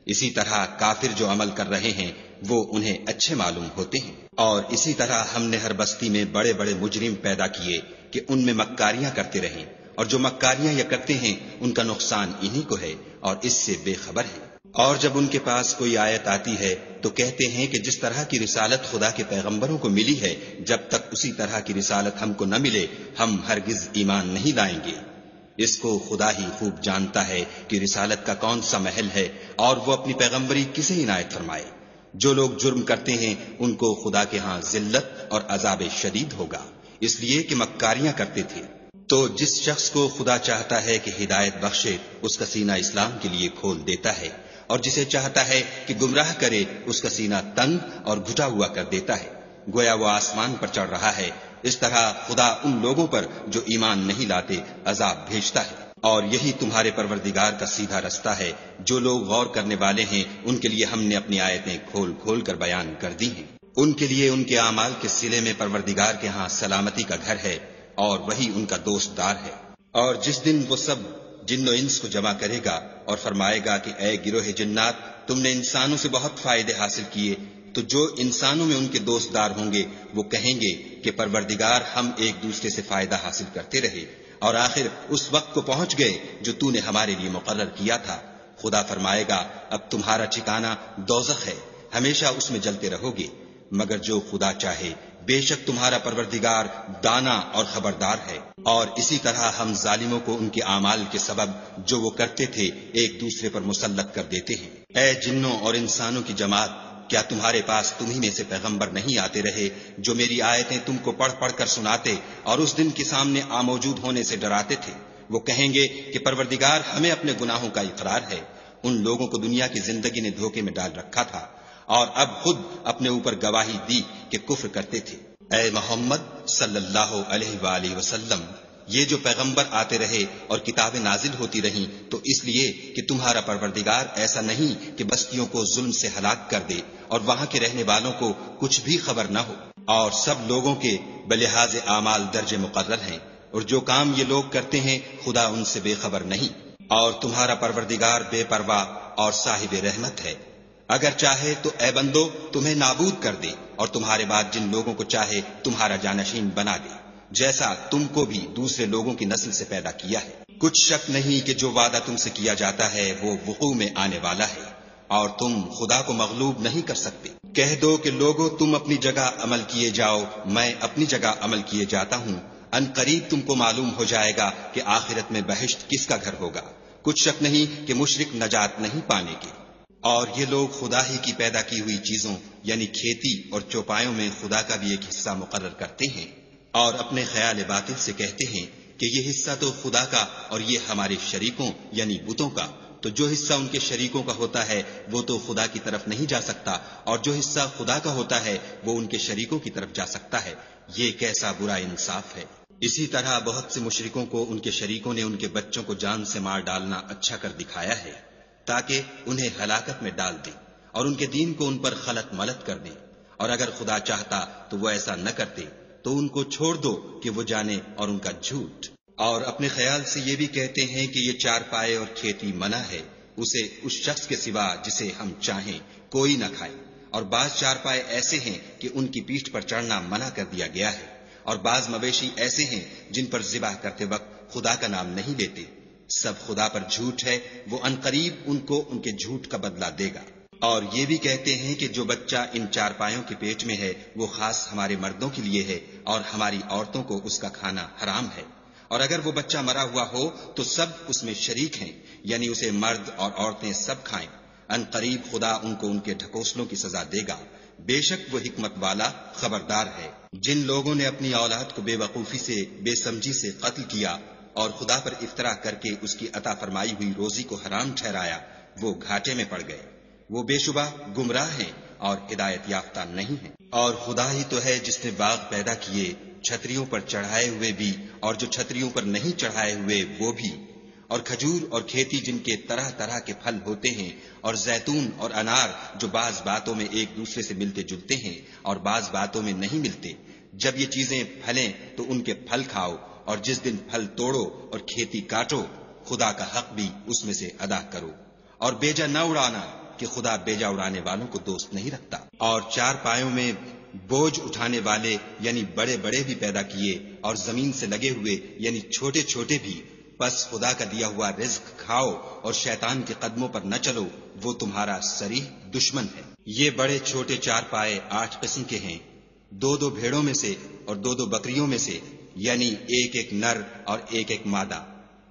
اسی طرح کافر جو عمل کر رہے ہیں وہ انہیں اچھے معلوم ہوتے ہیں۔ اور اسی طرح ہم نے ہر بستی میں بڑے بڑے مجرم پیدا کیے کہ ان میں مکاریاں کرتے رہیں، اور جو مکاریاں یہ کرتے ہیں ان کا نقصان انہی کو ہے اور اس سے بے خبر ہے۔ اور جب ان کے پاس کوئی آیت آتی ہے تو کہتے ہیں کہ جس طرح کی رسالت خدا کے پیغمبروں کو ملی ہے جب تک اسی طرح کی رسالت ہم کو نہ ملے ہم ہرگز ایمان نہیں لائیں گے۔ اس کو خدا ہی خوب جانتا ہے کہ رسالت کا کون سا محل ہے اور وہ اپنی پیغمبری کسے عنایت فرمائے۔ جو لوگ جرم کرتے ہیں ان کو خدا کے ہاں ذلت اور عذاب شدید ہوگا، اس لیے کہ مکاریاں کرتے تھے۔ تو جس شخص کو خدا چاہتا ہے کہ ہدایت بخشے اس کا سینہ اسلام کے لیے کھول دیتا ہے، اور جسے چاہتا ہے کہ گمراہ کرے اس کا سینہ تنگ اور گھٹا ہوا کر دیتا ہے، گویا وہ آسمان پر چڑھ رہا ہے۔ اس طرح خدا ان لوگوں پر جو ایمان نہیں لاتے عذاب بھیجتا ہے۔ اور یہی تمہارے پروردگار کا سیدھا رستہ ہے۔ جو لوگ غور کرنے والے ہیں ان کے لیے ہم نے اپنی آیتیں کھول کھول کر بیان کر دی ہیں۔ ان کے لیے ان کے اعمال کے صلے میں پروردگار کے ہاں سلامتی کا گھر ہے، اور وہی ان کا دوست دار ہے۔ اور جس دن وہ سب جن و انس کو جمع کرے گا اور فرمائے گا کہ اے گروہ جنات، تم نے انسانوں سے بہت فائدے حاصل کیے، تو جو انسانوں میں ان کے دوست دار ہوں گے وہ کہیں گے کہ پروردگار ہم ایک دوسرے سے فائدہ حاصل کرتے رہے، اور آخر اس وقت کو پہنچ گئے جو تو نے ہمارے لیے مقرر کیا تھا۔ خدا فرمائے گا اب تمہارا ٹھکانہ دوزخ ہے، ہمیشہ اس میں جلتے رہو گے، مگر جو خدا چاہے بے شک تمہارا پروردگار دانا اور خبردار ہے۔ اور اسی طرح ہم ظالموں کو ان کے اعمال کے سبب جو وہ کرتے تھے ایک دوسرے پر مسلط کر دیتے ہیں۔ اے جنوں اور انسانوں کی جماعت، کیا تمہارے پاس تمہیں میں سے پیغمبر نہیں آتے رہے جو میری آیتیں تم کو پڑھ پڑھ کر سناتے اور اس دن کے سامنے موجود ہونے سے ڈراتے تھے؟ وہ کہیں گے کہ پروردگار ہمیں اپنے گناہوں کا اقرار ہے، ان لوگوں کو دنیا کی زندگی نے دھوکے میں ڈال رکھا تھا اور اب خود اپنے اوپر گواہی دی کہ کفر کرتے تھے۔ اے محمد صلی اللہ علیہ وآلہ وسلم، یہ جو پیغمبر آتے رہے اور کتابیں نازل ہوتی رہیں تو اس لیے کہ تمہارا پروردگار ایسا نہیں کہ بستیوں کو ظلم سے ہلاک کر دے اور وہاں کے رہنے والوں کو کچھ بھی خبر نہ ہو، اور سب لوگوں کے بلحاظ اعمال درجے مقرر ہیں، اور جو کام یہ لوگ کرتے ہیں خدا ان سے بے خبر نہیں۔ اور تمہارا پروردگار بے پرواہ اور صاحب رحمت ہے، اگر چاہے تو اے بندو تمہیں نابود کر دے اور تمہارے بعد جن لوگوں کو چاہے تمہارا جانشین بنا دے، جیسا تم کو بھی دوسرے لوگوں کی نسل سے پیدا کیا ہے۔ کچھ شک نہیں کہ جو وعدہ تم سے کیا جاتا ہے وہ وقوع میں آنے والا ہے، اور تم خدا کو مغلوب نہیں کر سکتے۔ کہہ دو کہ لوگو تم اپنی جگہ عمل کیے جاؤ، میں اپنی جگہ عمل کیے جاتا ہوں، ان قریب تم کو معلوم ہو جائے گا کہ آخرت میں بہشت کس کا گھر ہوگا۔ کچھ شک نہیں کہ مشرک نجات نہیں پانے کے۔ اور یہ لوگ خدا ہی کی پیدا کی ہوئی چیزوں یعنی کھیتی اور چوپایوں میں خدا کا بھی ایک حصہ مقرر کرتے ہیں، اور اپنے خیال باطل سے کہتے ہیں کہ یہ حصہ تو خدا کا اور یہ ہمارے شریکوں یعنی بتوں کا، تو جو حصہ ان کے شریکوں کا ہوتا ہے وہ تو خدا کی طرف نہیں جا سکتا، اور جو حصہ خدا کا ہوتا ہے وہ ان کے شریکوں کی طرف جا سکتا ہے۔ یہ کیسا برا انصاف ہے۔ اسی طرح بہت سے مشرکوں کو ان کے شریکوں نے ان کے بچوں کو جان سے مار ڈالنا اچھا کر دکھایا ہے تاکہ انہیں ہلاکت میں ڈال دیں اور ان کے دین کو ان پر خلط ملط کر دیں، اور اگر خدا چاہتا تو وہ ایسا نہ کرتے، تو ان کو چھوڑ دو کہ وہ جانے اور ان کا جھوٹ۔ اور اپنے خیال سے یہ بھی کہتے ہیں کہ یہ چارپائے اور کھیتی منع ہے، اسے اس شخص کے سوا جسے ہم چاہیں کوئی نہ کھائے، اور بعض چارپائے ایسے ہیں کہ ان کی پیٹھ پر چڑھنا منع کر دیا گیا ہے، اور بعض مویشی ایسے ہیں جن پر ذبح کرتے وقت خدا کا نام نہیں لیتے۔ سب خدا پر جھوٹ ہے، وہ عنقریب ان کو ان کے جھوٹ کا بدلہ دے گا۔ اور یہ بھی کہتے ہیں کہ جو بچہ ان چارپایوں کے پیٹ میں ہے وہ خاص ہمارے مردوں کے لیے ہے اور ہماری عورتوں کو اس کا کھانا حرام ہے، اور اگر وہ بچہ مرا ہوا ہو تو سب اس میں شریک ہیں، یعنی اسے مرد اور عورتیں سب کھائیں۔ ان قریب خدا ان کو ان کے ڈھکوسلوں کی سزا دے گا، بے شک وہ حکمت والا خبردار ہے۔ جن لوگوں نے اپنی اولاد کو بے وقوفی سے، بے سمجھی سے قتل کیا اور خدا پر افطرا کر کے اس کی عطا فرمائی ہوئی روزی کو حرام ٹھہرایا، وہ گھاٹے میں پڑ گئے، وہ بے شبہ گمراہ ہیں اور ہدایت یافتہ نہیں ہیں۔ اور خدا ہی تو ہے جس نے باغ پیدا کیے، چھتریوں پر چڑھائے ہوئے بھی اور جو چھتریوں پر نہیں چڑھائے ہوئے وہ بھی، اور کھجور اور کھیتی جن کے طرح طرح کے پھل ہوتے ہیں، اور زیتون اور انار جو بعض باتوں میں ایک دوسرے سے ملتے جلتے ہیں اور بعض باتوں میں نہیں ملتے۔ جب یہ چیزیں پھلیں تو ان کے پھل کھاؤ، اور جس دن پھل توڑو اور کھیتی کاٹو، خدا کا حق بھی اس میں سے ادا کرو، اور بیجا نہ اڑانا کہ خدا بیجا اڑانے والوں کو دوست نہیں رکھتا۔ اور چار پایوں میں بوجھ اٹھانے والے یعنی بڑے بڑے بھی پیدا کیے، اور زمین سے لگے ہوئے یعنی چھوٹے چھوٹے بھی، پس خدا کا دیا ہوا رزق کھاؤ اور شیطان کے قدموں پر نہ چلو، وہ تمہارا صریح دشمن ہے۔ یہ بڑے چھوٹے چار پائے 8 قسم کے ہیں، 2 بھیڑوں میں سے اور 2 بکریوں میں سے، یعنی ایک نر اور ایک مادہ۔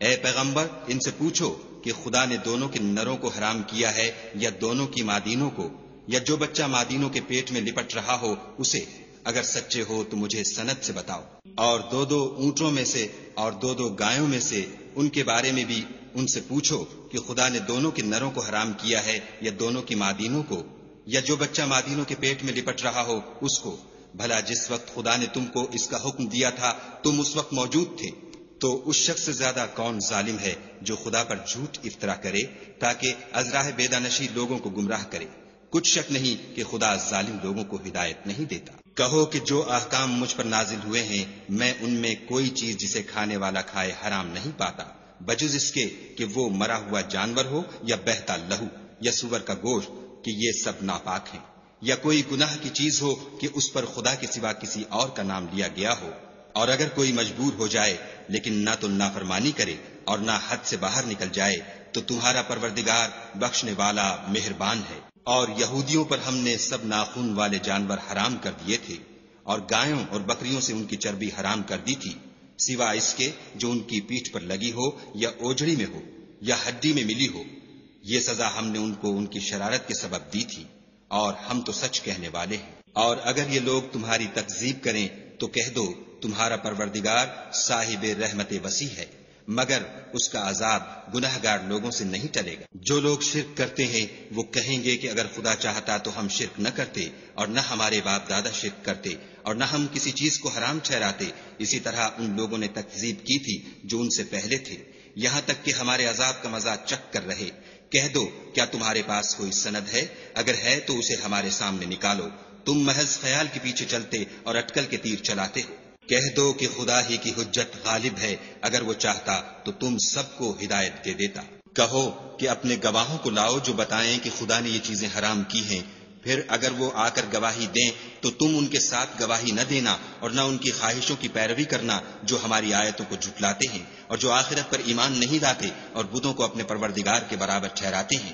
اے پیغمبر ان سے پوچھو کہ خدا نے دونوں کے نروں کو حرام کیا ہے یا دونوں کی مادینوں کو، یا جو بچہ مادینوں کے پیٹ میں لپٹ رہا ہو اسے؟ اگر سچے ہو تو مجھے سند سے بتاؤ۔ اور 2 اونٹوں میں سے اور 2 گایوں میں سے ان کے بارے میں بھی ان سے پوچھو کہ خدا نے دونوں کے نروں کو حرام کیا ہے یا دونوں کی مادینوں کو، یا جو بچہ مادینوں کے پیٹ میں لپٹ رہا ہو اس کو؟ بھلا جس وقت خدا نے تم کو اس کا حکم دیا تھا تم اس وقت موجود تھے؟ تو اس شخص سے زیادہ کون ظالم ہے جو خدا پر جھوٹ افطرا کرے تاکہ از راہ بیدانشی لوگوں کو گمراہ کرے؟ کچھ شک نہیں کہ خدا ظالم لوگوں کو ہدایت نہیں دیتا۔ کہو کہ جو احکام مجھ پر نازل ہوئے ہیں میں ان میں کوئی چیز جسے کھانے والا کھائے حرام نہیں پاتا، بجز اس کے کہ وہ مرا ہوا جانور ہو یا بہتا لہو یا سور کا گوشت، کہ یہ سب ناپاک ہیں، یا کوئی گناہ کی چیز ہو کہ اس پر خدا کے سوا کسی اور کا نام لیا گیا ہو۔ اور اگر کوئی مجبور ہو جائے لیکن نہ تو نافرمانی کرے اور نہ حد سے باہر نکل جائے تو تمہارا پروردگار بخشنے والا مہربان ہے۔ اور یہودیوں پر ہم نے سب ناخن والے جانور حرام کر دیے تھے، اور گایوں اور بکریوں سے ان کی چربی حرام کر دی تھی، سوا اس کے جو ان کی پیٹھ پر لگی ہو یا اوجڑی میں ہو یا ہڈی میں ملی ہو۔ یہ سزا ہم نے ان کو ان کی شرارت کے سبب دی تھی، اور ہم تو سچ کہنے والے ہیں۔ اور اگر یہ لوگ تمہاری تکذیب کریں تو کہہ دو تمہارا پروردگار صاحب رحمت وسیع ہے، مگر اس کا عذاب گناہگار لوگوں سے نہیں ٹلے گا۔ جو لوگ شرک کرتے ہیں وہ کہیں گے کہ اگر خدا چاہتا تو ہم شرک نہ کرتے، اور نہ ہمارے باپ دادا شرک کرتے، اور نہ ہم کسی چیز کو حرام ٹھہراتے۔ اسی طرح ان لوگوں نے تکذیب کی تھی جو ان سے پہلے تھے، یہاں تک کہ ہمارے عذاب کا مزہ چکھ کر رہے۔ کہہ دو کیا تمہارے پاس کوئی سند ہے؟ اگر ہے تو اسے ہمارے سامنے نکالو۔ تم محض خیال کے پیچھے چلتے اور اٹکل کے تیر چلاتے ہو۔ کہہ دو کہ خدا ہی کی حجت غالب ہے، اگر وہ چاہتا تو تم سب کو ہدایت دے دیتا۔ کہو کہ اپنے گواہوں کو لاؤ جو بتائیں کہ خدا نے یہ چیزیں حرام کی ہیں، پھر اگر وہ آ کر گواہی دیں تو تم ان کے ساتھ گواہی نہ دینا اور نہ ان کی خواہشوں کی پیروی کرنا جو ہماری آیتوں کو جھٹلاتے ہیں اور جو آخرت پر ایمان نہیں لاتے اور بتوں کو اپنے پروردگار کے برابر ٹھہراتے ہیں۔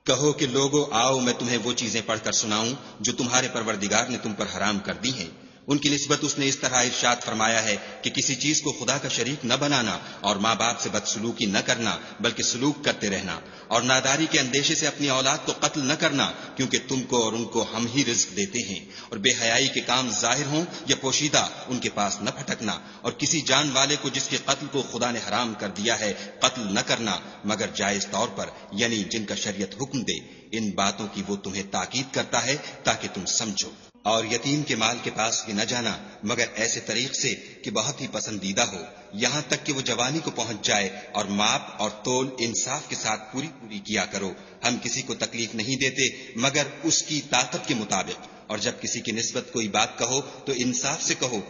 کہو کہ لوگو آؤ میں تمہیں وہ چیزیں پڑھ کر سناؤں جو تمہارے پروردگار نے تم پر حرام کر دی ہیں۔ ان کی نسبت اس نے اس طرح ارشاد فرمایا ہے کہ کسی چیز کو خدا کا شریک نہ بنانا، اور ماں باپ سے بدسلوکی نہ کرنا بلکہ سلوک کرتے رہنا، اور ناداری کے اندیشے سے اپنی اولاد کو قتل نہ کرنا، کیونکہ تم کو اور ان کو ہم ہی رزق دیتے ہیں، اور بے حیائی کے کام ظاہر ہوں یا پوشیدہ ان کے پاس نہ پھٹکنا، اور کسی جان والے کو جس کے قتل کو خدا نے حرام کر دیا ہے قتل نہ کرنا مگر جائز طور پر، یعنی جن کا شریعت حکم دے۔ ان باتوں کی وہ تمہیں تاکید کرتا ہے تاکہ تم سمجھو۔ اور یتیم کے مال کے پاس بھی نہ جانا مگر ایسے طریق سے کہ بہت ہی پسندیدہ ہو، یہاں تک کہ وہ جوانی کو پہنچ جائے، اور ماپ اور تول انصاف کے ساتھ پوری کیا کرو۔ ہم کسی کو تکلیف نہیں دیتے مگر اس کی طاقت کے مطابق، اور جب کسی کی نسبت کوئی بات کہو تو انصاف سے کہو،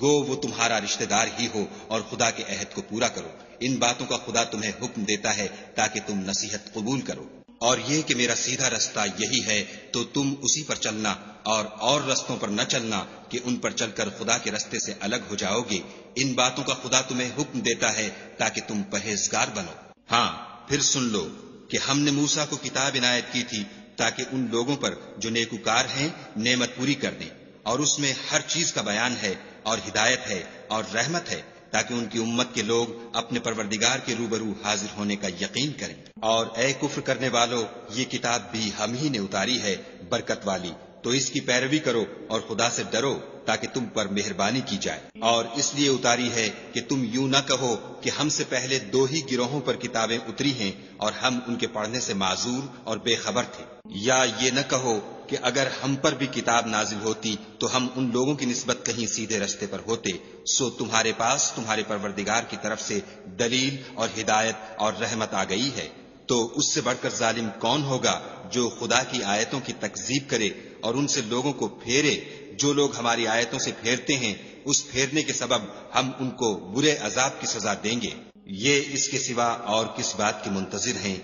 گو وہ تمہارا رشتہ دار ہی ہو، اور خدا کے عہد کو پورا کرو۔ ان باتوں کا خدا تمہیں حکم دیتا ہے تاکہ تم نصیحت قبول کرو۔ اور یہ کہ میرا سیدھا رستہ یہی ہے تو تم اسی پر چلنا، اور رستوں پر نہ چلنا کہ ان پر چل کر خدا کے رستے سے الگ ہو جاؤ گے۔ ان باتوں کا خدا تمہیں حکم دیتا ہے تاکہ تم پرہیزگار بنو۔ ہاں پھر سن لو کہ ہم نے موسیٰ کو کتاب عنایت کی تھی تاکہ ان لوگوں پر جو نیکوکار ہیں نعمت پوری کر دیں، اور اس میں ہر چیز کا بیان ہے اور ہدایت ہے اور رحمت ہے، تاکہ ان کی امت کے لوگ اپنے پروردگار کے روبرو حاضر ہونے کا یقین کریں۔ اور اے کفر کرنے والو، یہ کتاب بھی ہم ہی نے اتاری ہے برکت والی، تو اس کی پیروی کرو اور خدا سے ڈرو تاکہ تم پر مہربانی کی جائے۔ اور اس لیے اتاری ہے کہ تم یوں نہ کہو کہ ہم سے پہلے 2 ہی گروہوں پر کتابیں اتری ہیں اور ہم ان کے پڑھنے سے معذور اور بے خبر تھے، یا یہ نہ کہو کہ اگر ہم پر بھی کتاب نازل ہوتی تو ہم ان لوگوں کی نسبت کہیں سیدھے رستے پر ہوتے، سو تمہارے پاس تمہارے پروردگار کی طرف سے دلیل اور ہدایت اور رحمت آ گئی ہے۔ تو اس سے بڑھ کر ظالم کون ہوگا جو خدا کی آیتوں کی تکذیب کرے اور ان سے لوگوں کو پھیرے؟ جو لوگ ہماری آیتوں سے پھیرتے ہیں، اس پھیرنے کے سبب ہم ان کو برے عذاب کی سزا دیں گے۔ یہ اس کے سوا اور کس بات کے منتظر ہیں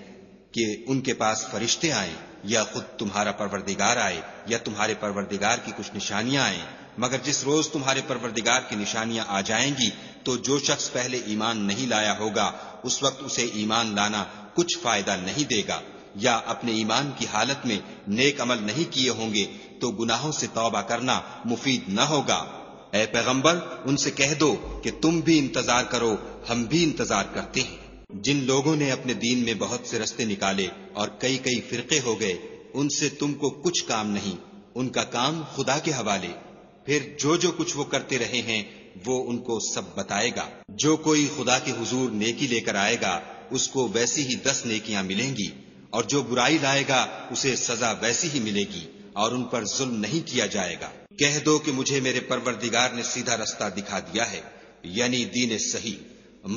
کہ ان کے پاس فرشتے آئیں یا خود تمہارا پروردگار آئے یا تمہارے پروردگار کی کچھ نشانیاں آئیں؟ مگر جس روز تمہارے پروردگار کی نشانیاں آ جائیں گی تو جو شخص پہلے ایمان نہیں لایا ہوگا اس وقت اسے ایمان لانا کچھ فائدہ نہیں دے گا، یا اپنے ایمان کی حالت میں نیک عمل نہیں کیے ہوں گے تو گناہوں سے توبہ کرنا مفید نہ ہوگا۔ اے پیغمبر، ان سے کہہ دو کہ تم بھی انتظار کرو، ہم بھی انتظار کرتے ہیں۔ جن لوگوں نے اپنے دین میں بہت سے رستے نکالے اور کئی فرقے ہو گئے، ان سے تم کو کچھ کام نہیں، ان کا کام خدا کے حوالے۔ پھر جو کچھ وہ کرتے رہے ہیں وہ ان کو سب بتائے گا۔ جو کوئی خدا کے حضور نیکی لے کر آئے گا اس کو ویسی ہی 10 نیکیاں ملیں گی، اور جو برائی لائے گا اسے سزا ویسی ہی ملے گی، اور ان پر ظلم نہیں کیا جائے گا۔ کہہ دو کہ مجھے میرے پروردگار نے سیدھا رستہ دکھا دیا ہے، یعنی دین صحیح،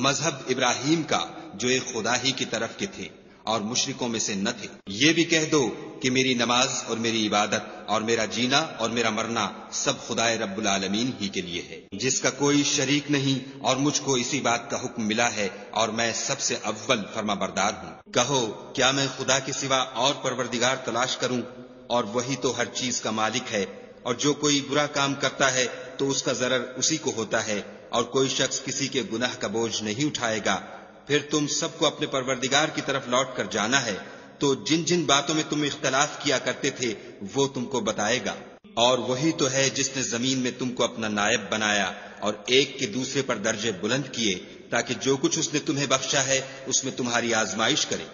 مذہب ابراہیم کا جو ایک خدا ہی کی طرف کے تھے اور مشرکوں میں سے نہ تھے۔ یہ بھی کہہ دو کہ میری نماز اور میری عبادت اور میرا جینا اور میرا مرنا سب خدائے رب العالمین ہی کے لیے ہے، جس کا کوئی شریک نہیں، اور مجھ کو اسی بات کا حکم ملا ہے اور میں سب سے اول فرما بردار ہوں۔ کہو کیا میں خدا کے سوا اور پروردگار تلاش کروں؟ اور وہی تو ہر چیز کا مالک ہے، اور جو کوئی برا کام کرتا ہے تو اس کا ضرر اسی کو ہوتا ہے، اور کوئی شخص کسی کے گناہ کا بوجھ نہیں اٹھائے گا۔ پھر تم سب کو اپنے پروردگار کی طرف لوٹ کر جانا ہے، تو جن باتوں میں تم اختلاف کیا کرتے تھے وہ تم کو بتائے گا۔ اور وہی تو ہے جس نے زمین میں تم کو اپنا نائب بنایا اور ایک کے دوسرے پر درجے بلند کیے، تاکہ جو کچھ اس نے تمہیں بخشا ہے اس میں تمہاری آزمائش کرے۔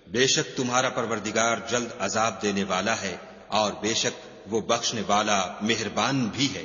بے شک تمہارا پروردگار جلد عذاب دینے والا ہے، اور بے شک وہ بخشنے والا مہربان بھی ہے۔